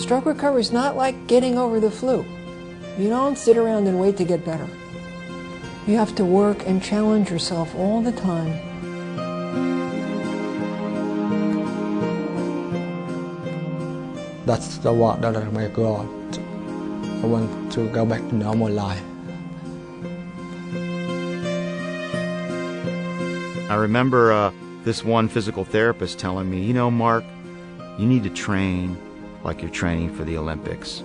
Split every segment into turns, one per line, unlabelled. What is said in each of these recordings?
Stroke recovery is not like getting over the flu. You don't sit around and wait to get better. You have to work and challenge yourself all the time.
That's the work that I make God. I want to go back to normal life.
I remember this one physical therapist telling me, you know, Mark, you need to train like you're training for the Olympics.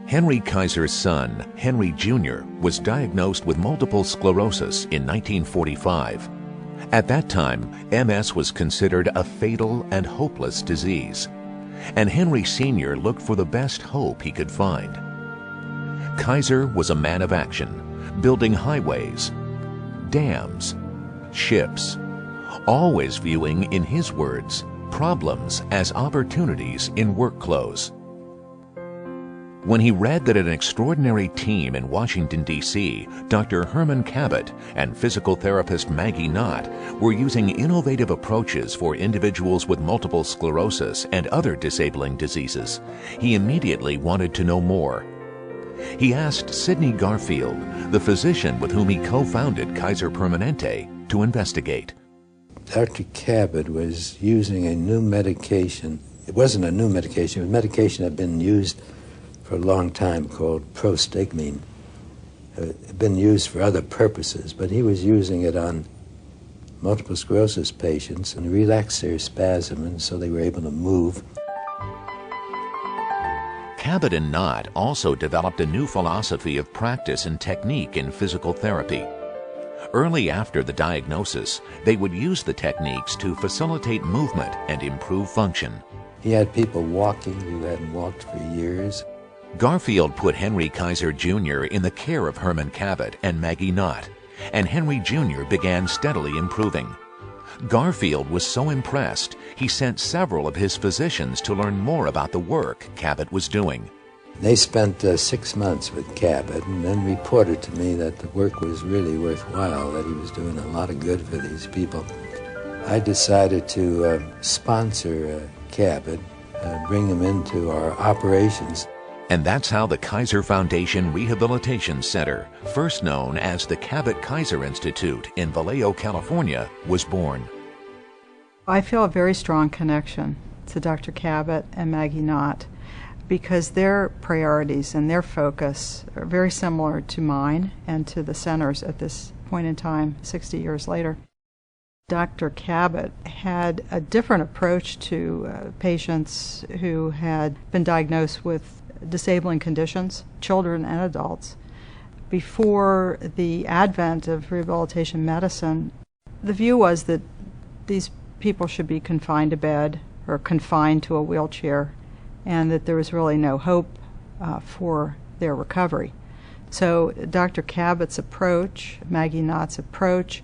Henry Kaiser's son, Henry Jr., was diagnosed with multiple sclerosis in 1945. At that time, MS was considered a fatal and hopeless disease, and Henry Sr. looked for the best hope he could find. Kaiser was a man of action, building highways, dams, ships, always viewing, in his words, problems as opportunities in work clothes. When he read that an extraordinary team in Washington, D.C., Dr. Herman Cabot and physical therapist Maggie Knott, were using innovative approaches for individuals with multiple sclerosis and other disabling diseases, he immediately wanted to know more. He asked Sidney Garfield, the physician with whom he co-founded Kaiser Permanente, to investigate.
Dr. Cabot was using a new medication. It wasn't a new medication. It was medication that had been used for a long time called prostigmine. It had been used for other purposes, but he was using it on multiple sclerosis patients and relaxed their spasm, and so they were able to move.
Cabot and Knott also developed a new philosophy of practice and technique in physical therapy. Early after the diagnosis, they would use the techniques to facilitate movement and improve function.
He had people walking who hadn't walked for years.
Garfield put Henry Kaiser Jr. in the care of Herman Cabot and Maggie Knott, and Henry Jr. began steadily improving. Garfield was so impressed, he sent several of his physicians to learn more about the work Cabot was doing.
They spent 6 months with Cabot and then reported to me that the work was really worthwhile, that he was doing a lot of good for these people. I decided to sponsor Cabot, bring him into our operations.
And that's how the Kaiser Foundation Rehabilitation Center, first known as the Cabot Kaiser Institute in Vallejo, California, was born.
I feel a very strong connection to Dr. Cabot and Maggie Knott because their priorities and their focus are very similar to mine and to the center's at this point in time, 60 years later. Dr. Cabot had a different approach to patients who had been diagnosed with disabling conditions, children and adults. Before the advent of rehabilitation medicine, the view was that these people should be confined to bed or confined to a wheelchair, and that there was really no hope for their recovery. So Dr. Cabot's approach, Maggie Knott's approach,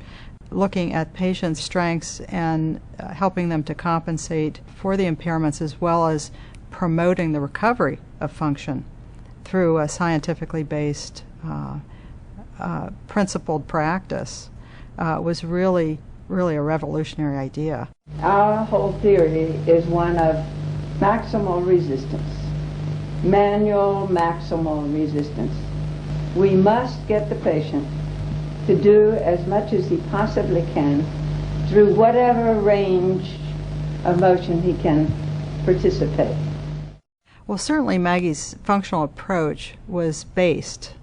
looking at patients' strengths and helping them to compensate for the impairments as well as promoting the recovery of function through a scientifically based, principled practice was really a revolutionary idea.
Our whole theory is one of maximal resistance, manual maximal resistance. We must get the patient to do as much as he possibly can through whatever range of motion he can participate.
Well, certainly Maggie's functional approach was based,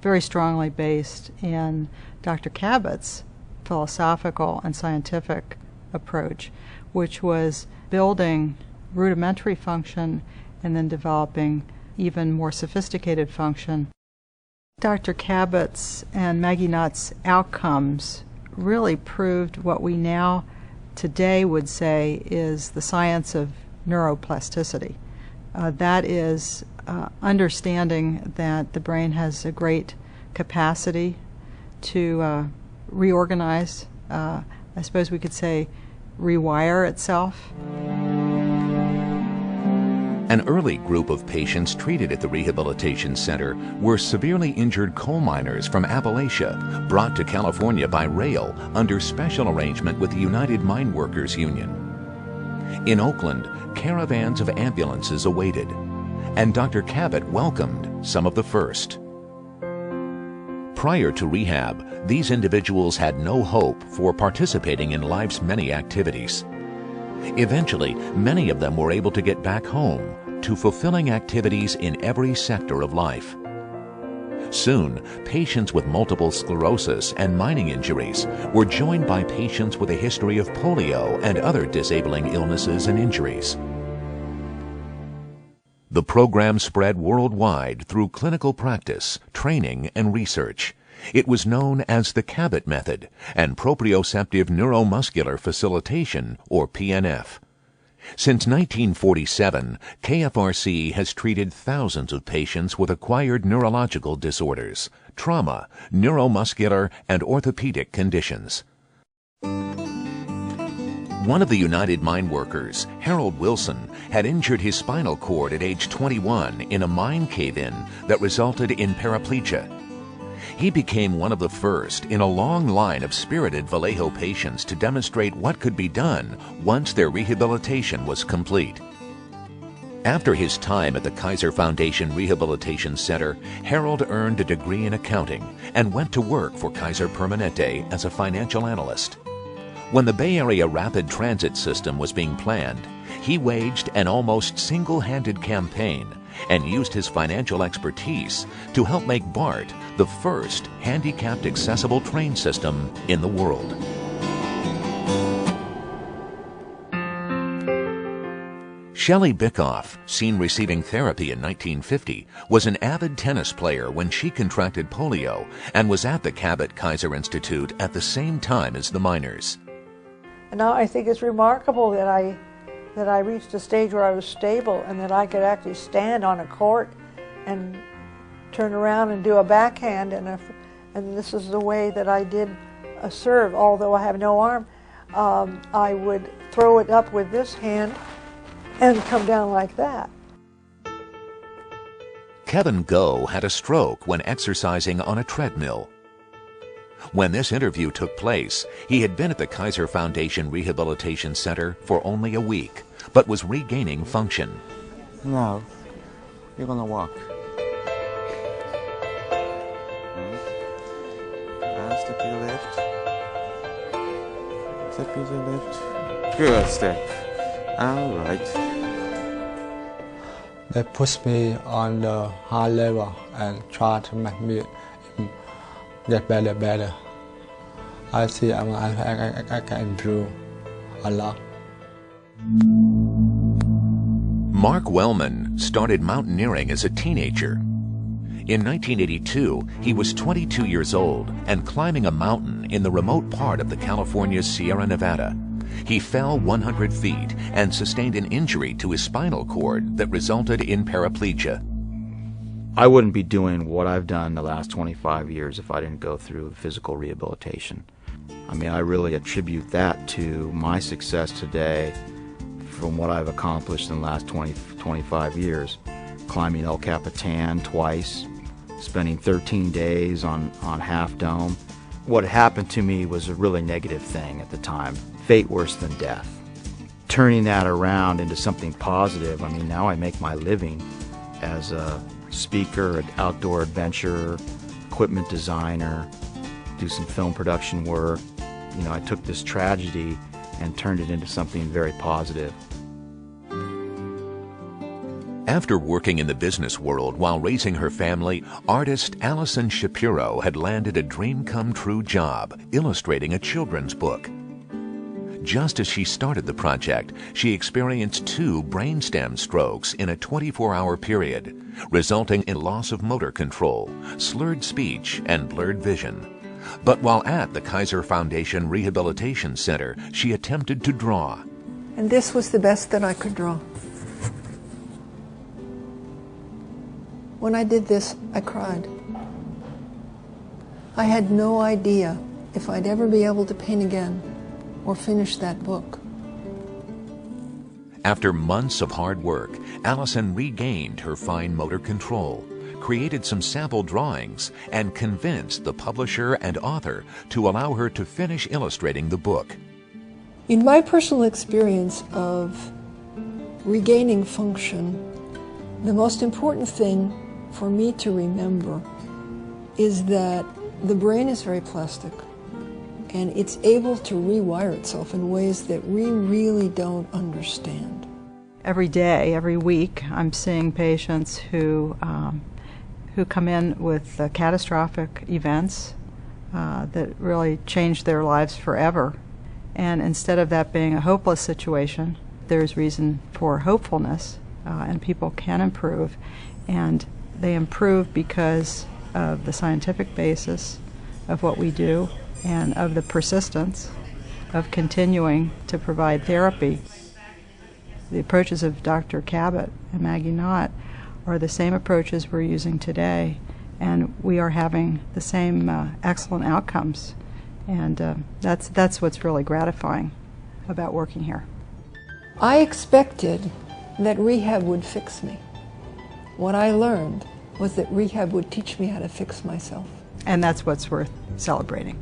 very strongly based, in Dr. Cabot's philosophical and scientific approach, which was building rudimentary function and then developing even more sophisticated function. Dr. Cabot's and Maggie Knott's outcomes really proved what we now today would say is the science of neuroplasticity. That is understanding that the brain has a great capacity to reorganize, I suppose we could say rewire itself.
An early group of patients treated at the Rehabilitation Center were severely injured coal miners from Appalachia, brought to California by rail under special arrangement with the United Mine Workers Union. In Oakland, caravans of ambulances awaited, and Dr. Cabot welcomed some of the first. Prior to rehab, these individuals had no hope for participating in life's many activities. Eventually, many of them were able to get back home to fulfilling activities in every sector of life. Soon, patients with multiple sclerosis and mining injuries were joined by patients with a history of polio and other disabling illnesses and injuries. The program spread worldwide through clinical practice, training, and research. It was known as the Cabot Method and Proprioceptive Neuromuscular Facilitation, or PNF. Since 1947, KFRC has treated thousands of patients with acquired neurological disorders, trauma, neuromuscular, and orthopedic conditions. One of the United Mine Workers, Harold Wilson, had injured his spinal cord at age 21 in a mine cave-in that resulted in paraplegia. He became one of the first in a long line of spirited Vallejo patients to demonstrate what could be done once their rehabilitation was complete. After his time at the Kaiser Foundation Rehabilitation Center, Harold earned a degree in accounting and went to work for Kaiser Permanente as a financial analyst. When the Bay Area Rapid Transit System was being planned, he waged an almost single-handed campaign and used his financial expertise to help make BART the first handicapped accessible train system in the world. Shelley Bickoff, seen receiving therapy in 1950, was an avid tennis player when she contracted polio and was at the Cabot Kaiser Institute at the same time as the miners.
And now I think it's remarkable that I reached a stage where I was stable and that I could actually stand on a court and turn around and do a backhand, and this is the way that I did a serve. Although I have no arm, I would throw it up with this hand and come down like that.
Kevin Go had a stroke when exercising on a treadmill. When this interview took place, he had been at the Kaiser Foundation Rehabilitation Center for only a week, but was regaining function.
No, you're gonna walk. Step your left. Step your left. Good step. All right.
They push me on the high level and try to make me get better. I see I can improve a lot.
Mark Wellman started mountaineering as a teenager. In 1982, he was 22 years old and climbing a mountain in the remote part of the California Sierra Nevada. He fell 100 feet and sustained an injury to his spinal cord that resulted in paraplegia.
I wouldn't be doing what I've done the last 25 years if I didn't go through physical rehabilitation. I mean, I really attribute that to my success today from what I've accomplished in the last 25 years. Climbing El Capitan twice, spending 13 days on Half Dome. What happened to me was a really negative thing at the time, fate worse than death. Turning that around into something positive, I mean, now I make my living as a speaker, an outdoor adventurer, equipment designer, do some film production work. You know, I took this tragedy and turned it into something very positive.
After working in the business world while raising her family, artist Allison Shapiro had landed a dream-come-true job illustrating a children's book. Just as she started the project, she experienced 2 brainstem strokes in a 24-hour period, resulting in loss of motor control, slurred speech, and blurred vision. But while at the Kaiser Foundation Rehabilitation Center, she attempted to draw.
And this was the best that I could draw. When I did this, I cried. I had no idea if I'd ever be able to paint again or finish that book.
After months of hard work, Allison regained her fine motor control, created some sample drawings, and convinced the publisher and author to allow her to finish illustrating the book.
In my personal experience of regaining function, the most important thing for me to remember is that the brain is very plastic, and it's able to rewire itself in ways that we really don't understand.
Every day, every week, I'm seeing patients who come in with catastrophic events that really change their lives forever. And instead of that being a hopeless situation, there's reason for hopefulness, and people can improve. And they improve because of the scientific basis of what we do and of the persistence of continuing to provide therapy. The approaches of Dr. Cabot and Maggie Knott are the same approaches we're using today, and we are having the same excellent outcomes. And that's what's really gratifying about working here.
I expected that rehab would fix me. What I learned was that rehab would teach me how to fix myself.
And that's what's worth celebrating.